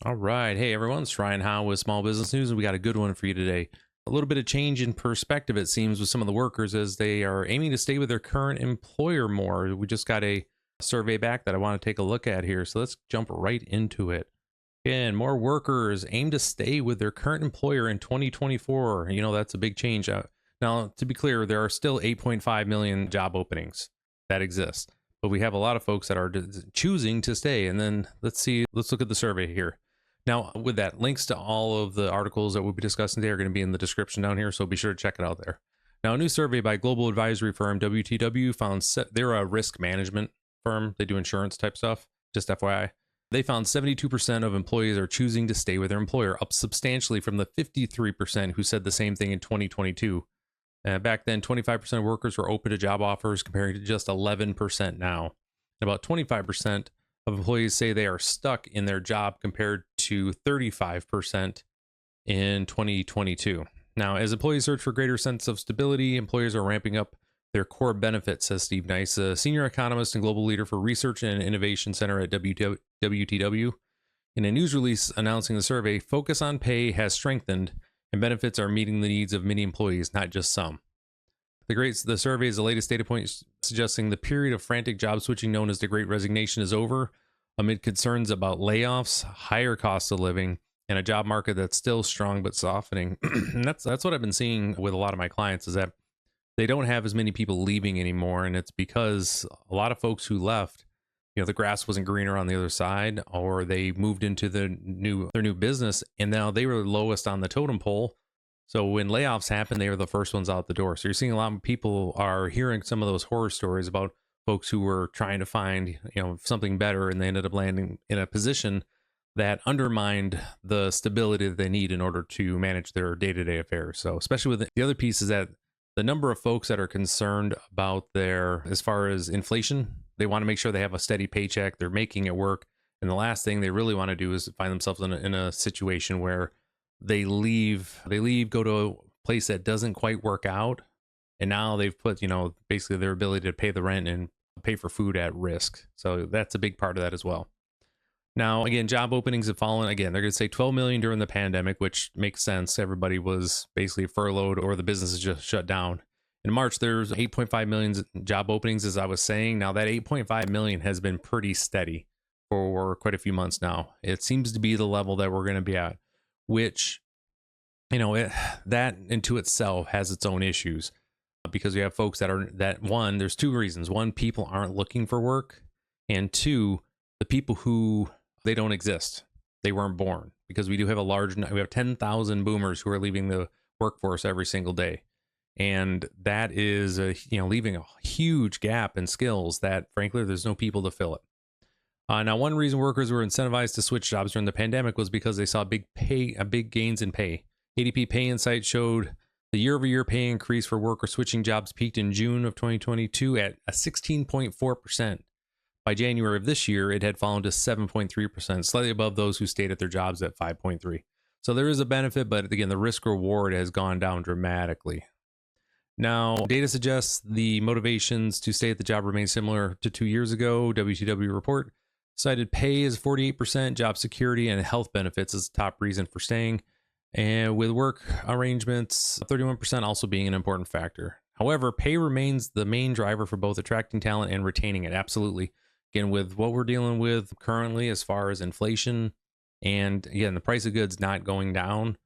All right. Hey, everyone. It's Ryan Howe with Small Business News, and we got a good one for you today. A little bit of change in perspective, it seems, with some of the workers as they are aiming to stay with their current employer more. We just got a survey back that I want to take a look at here. So let's jump right into it. Again, more workers aim to stay with their current employer in 2024. That's a big change. Now, to be clear, there are still 8.5 million job openings that exist, but we have a lot of folks that are choosing to stay. And then let's look at the survey here. Now, with that, links to all of the articles that we'll be discussing today are going to be in the description down here, so be sure to check it out there. Now, a new survey by global advisory firm WTW found they're a risk management firm. They do insurance type stuff, just FYI. They found 72% of employees are choosing to stay with their employer, up substantially from the 53% who said the same thing in 2022. Back then, 25% of workers were open to job offers, comparing to just 11% now. About 25% of employees say they are stuck in their job, compared to 35% in 2022. Now, as employees search for greater sense of stability, employers are ramping up their core benefits, says Steve Nice, a senior economist and global leader for Research and Innovation Center at WTW. In a news release announcing the survey, focus on pay has strengthened, and benefits are meeting the needs of many employees, not just some. The survey is the latest data point suggesting the period of frantic job switching known as the Great Resignation is over, amid concerns about layoffs, higher cost of living, and a job market that's still strong but softening. And that's what I've been seeing with a lot of my clients, is that they don't have as many people leaving anymore, and it's because a lot of folks who left, the grass wasn't greener on the other side, or they moved into their new business, and now they were lowest on the totem pole. So when layoffs happen, they were the first ones out the door. So you're seeing a lot of people are hearing some of those horror stories about folks who were trying to find, something better, and they ended up landing in a position that undermined the stability that they need in order to manage their day-to-day affairs. So especially with the other piece is that the number of folks that are concerned about as far as inflation, they want to make sure they have a steady paycheck, they're making it work. And the last thing they really want to do is find themselves in a situation where they leave, go to a place that doesn't quite work out. And now they've put, basically their ability to pay the rent and pay for food at risk. So that's a big part of that as well. Now, again, job openings have fallen. Again, they're going to say 12 million during the pandemic, which makes sense. Everybody was basically furloughed or the businesses just shut down. In March, there's 8.5 million job openings, as I was saying. Now, that 8.5 million has been pretty steady for quite a few months now. It seems to be the level that we're going to be at, which, that into itself has its own issues, because we have folks one, there's two reasons. One, people aren't looking for work. And two, the people who, they don't exist. They weren't born, because we have 10,000 boomers who are leaving the workforce every single day. And that is, leaving a huge gap in skills that, frankly, there's no people to fill it. Now, one reason workers were incentivized to switch jobs during the pandemic was because they saw big gains in pay. ADP Pay Insights showed the year-over-year pay increase for workers switching jobs peaked in June of 2022 at a 16.4%. By January of this year, it had fallen to 7.3%, slightly above those who stayed at their jobs at 5.3%. So there is a benefit, but again, the risk reward has gone down dramatically. Now, data suggests the motivations to stay at the job remain similar to 2 years ago. WTW report cited pay as 48%, job security and health benefits as the top reason for staying, and with work arrangements, 31% also being an important factor. However, pay remains the main driver for both attracting talent and retaining it. Absolutely. Again, with what we're dealing with currently as far as inflation, and again, the price of goods not going down,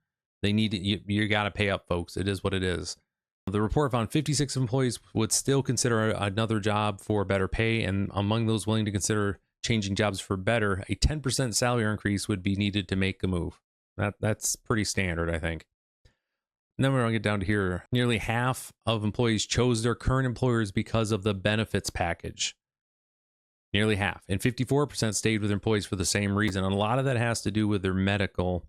you got to pay up, folks. It is what it is. The report found 56 employees would still consider another job for better pay, and among those willing to consider changing jobs for better, a 10% salary increase would be needed to make a move. That's pretty standard, I think. And then we're going to get down to here. Nearly half of employees chose their current employers because of the benefits package. Nearly half. And 54% stayed with employees for the same reason. And a lot of that has to do with the medical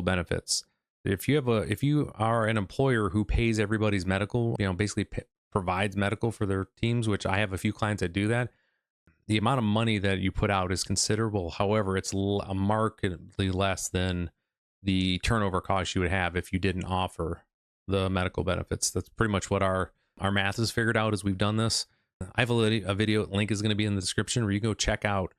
benefits. If you are an employer who pays everybody's medical, basically provides medical for their teams, which I have a few clients that do that, the amount of money that you put out is considerable. However, it's markedly less than the turnover cost you would have if you didn't offer the medical benefits. That's pretty much what our math has figured out as we've done this. I have a video link is going to be in the description where you go check out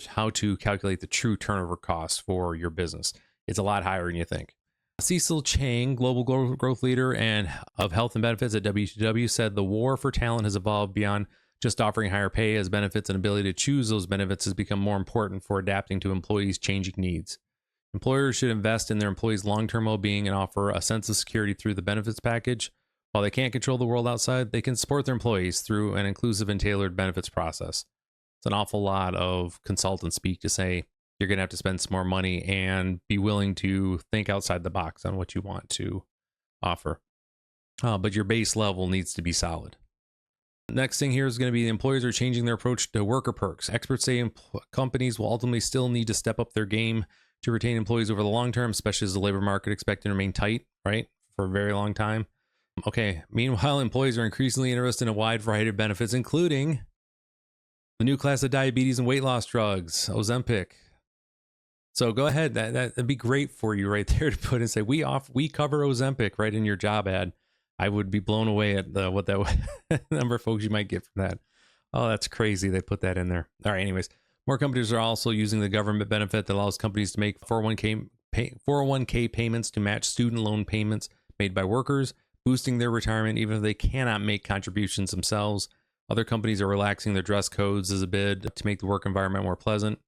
how to calculate the true turnover cost for your business. It's a lot higher than you think. Cecil Chang, global growth leader and of health and benefits at WTW, said the war for talent has evolved beyond just offering higher pay, as benefits and ability to choose those benefits has become more important for adapting to employees' changing needs. Employers should invest in their employees' long-term well-being and offer a sense of security through the benefits package. While they can't control the world outside, they can support their employees through an inclusive and tailored benefits process. It's an awful lot of consultant speak to say you're going to have to spend some more money and be willing to think outside the box on what you want to offer. But your base level needs to be solid. Next thing here is going to be the employers are changing their approach to worker perks. Experts say companies will ultimately still need to step up their game to retain employees over the long term, especially as the labor market expected to remain tight, right, for a very long time. Okay, meanwhile, employees are increasingly interested in a wide variety of benefits, including the new class of diabetes and weight loss drugs, Ozempic. So go ahead, that'd be great for you right there to put and say, we cover Ozempic right in your job ad. I would be blown away at what that number of folks you might get from that. Oh, that's crazy. They put that in there. All right. Anyways, more companies are also using the government benefit that allows companies to make 401k payments to match student loan payments made by workers, boosting their retirement even if they cannot make contributions themselves. Other companies are relaxing their dress codes as a bid to make the work environment more pleasant.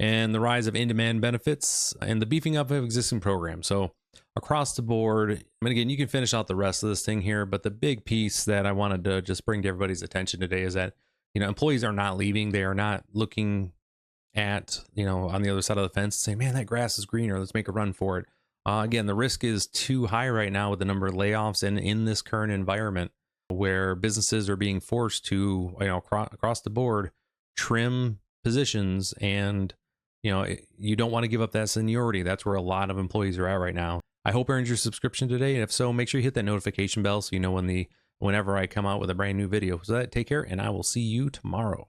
And the rise of in-demand benefits and the beefing up of existing programs. So across the board, I mean, again, you can finish out the rest of this thing here, but the big piece that I wanted to just bring to everybody's attention today is that, employees are not leaving. They are not looking at, on the other side of the fence and saying, man, that grass is greener. Let's make a run for it. Again, the risk is too high right now with the number of layoffs and in this current environment where businesses are being forced to, across the board, trim positions and you don't want to give up that seniority. That's where a lot of employees are at right now. I hope you earned your subscription today. And if so, make sure you hit that notification bell so you know whenever I come out with a brand new video. So take care, and I will see you tomorrow.